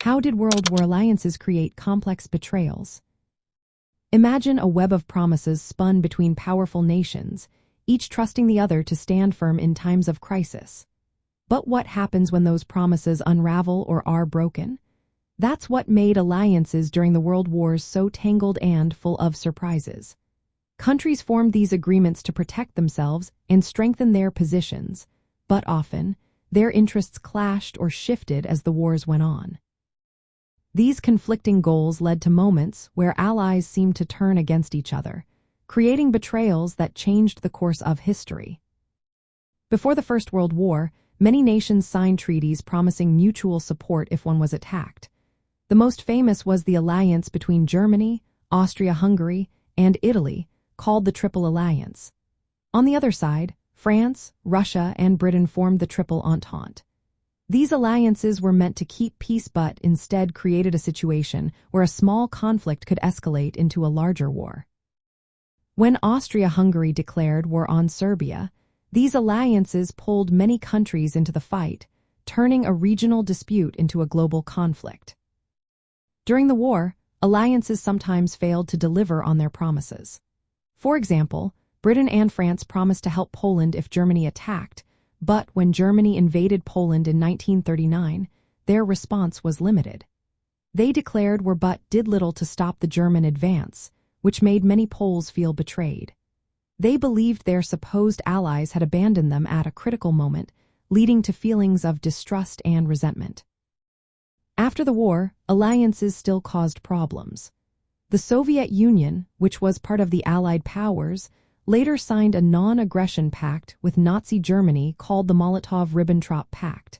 How did world war alliances create complex betrayals? Imagine a web of promises spun between powerful nations, each trusting the other to stand firm in times of crisis. But what happens when those promises unravel or are broken? That's what made alliances during the world wars so tangled and full of surprises. Countries formed these agreements to protect themselves and strengthen their positions, but often, their interests clashed or shifted as the wars went on. These conflicting goals led to moments where allies seemed to turn against each other, creating betrayals that changed the course of history. Before the First World War, many nations signed treaties promising mutual support if one was attacked. The most famous was the alliance between Germany, Austria-Hungary, and Italy, called the Triple Alliance. On the other side, France, Russia, and Britain formed the Triple Entente. These alliances were meant to keep peace but instead created a situation where a small conflict could escalate into a larger war. When Austria-Hungary declared war on Serbia, these alliances pulled many countries into the fight, turning a regional dispute into a global conflict. During the war, alliances sometimes failed to deliver on their promises. For example, Britain and France promised to help Poland if Germany attacked, but when Germany invaded Poland in 1939, their response was limited. They declared war but did little to stop the German advance, which made many Poles feel betrayed. They believed their supposed allies had abandoned them at a critical moment, leading to feelings of distrust and resentment. After the war, alliances still caused problems. The Soviet Union, which was part of the Allied powers, later signed a non-aggression pact with Nazi Germany called the Molotov-Ribbentrop Pact.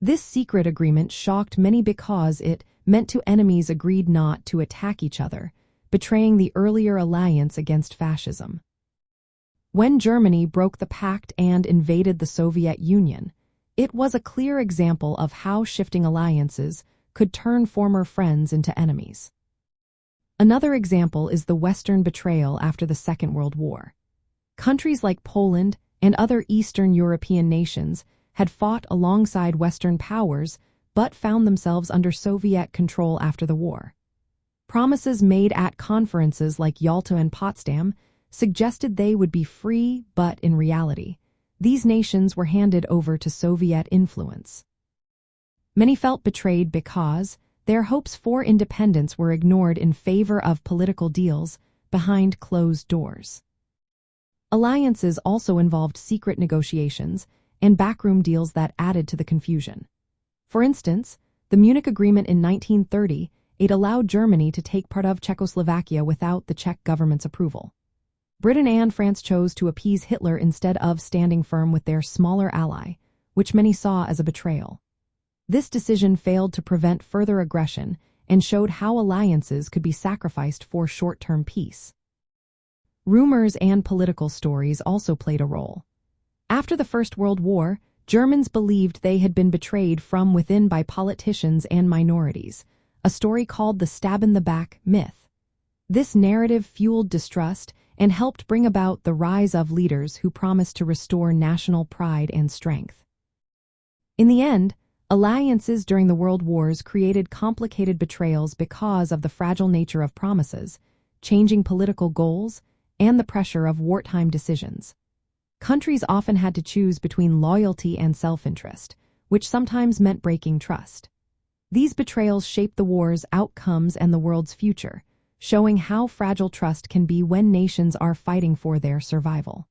This secret agreement shocked many because it meant two enemies agreed not to attack each other, betraying the earlier alliance against fascism. When Germany broke the pact and invaded the Soviet Union, it was a clear example of how shifting alliances could turn former friends into enemies. Another example is the Western betrayal after the Second World War. Countries like Poland and other Eastern European nations had fought alongside Western powers but found themselves under Soviet control after the war. Promises made at conferences like Yalta and Potsdam suggested they would be free, but in reality, these nations were handed over to Soviet influence. Many felt betrayed because their hopes for independence were ignored in favor of political deals behind closed doors. Alliances also involved secret negotiations and backroom deals that added to the confusion. For instance, the Munich Agreement in 1930 allowed Germany to take part of Czechoslovakia without the Czech government's approval. Britain and France chose to appease Hitler instead of standing firm with their smaller ally, which many saw as a betrayal. This decision failed to prevent further aggression and showed how alliances could be sacrificed for short-term peace. Rumors and political stories also played a role. After the First World War, Germans believed they had been betrayed from within by politicians and minorities, a story called the stab-in-the-back myth. This narrative fueled distrust and helped bring about the rise of leaders who promised to restore national pride and strength. In the end, alliances during the World Wars created complicated betrayals because of the fragile nature of promises, changing political goals, and the pressure of wartime decisions. Countries often had to choose between loyalty and self-interest, which sometimes meant breaking trust. These betrayals shaped the war's outcomes and the world's future, showing how fragile trust can be when nations are fighting for their survival.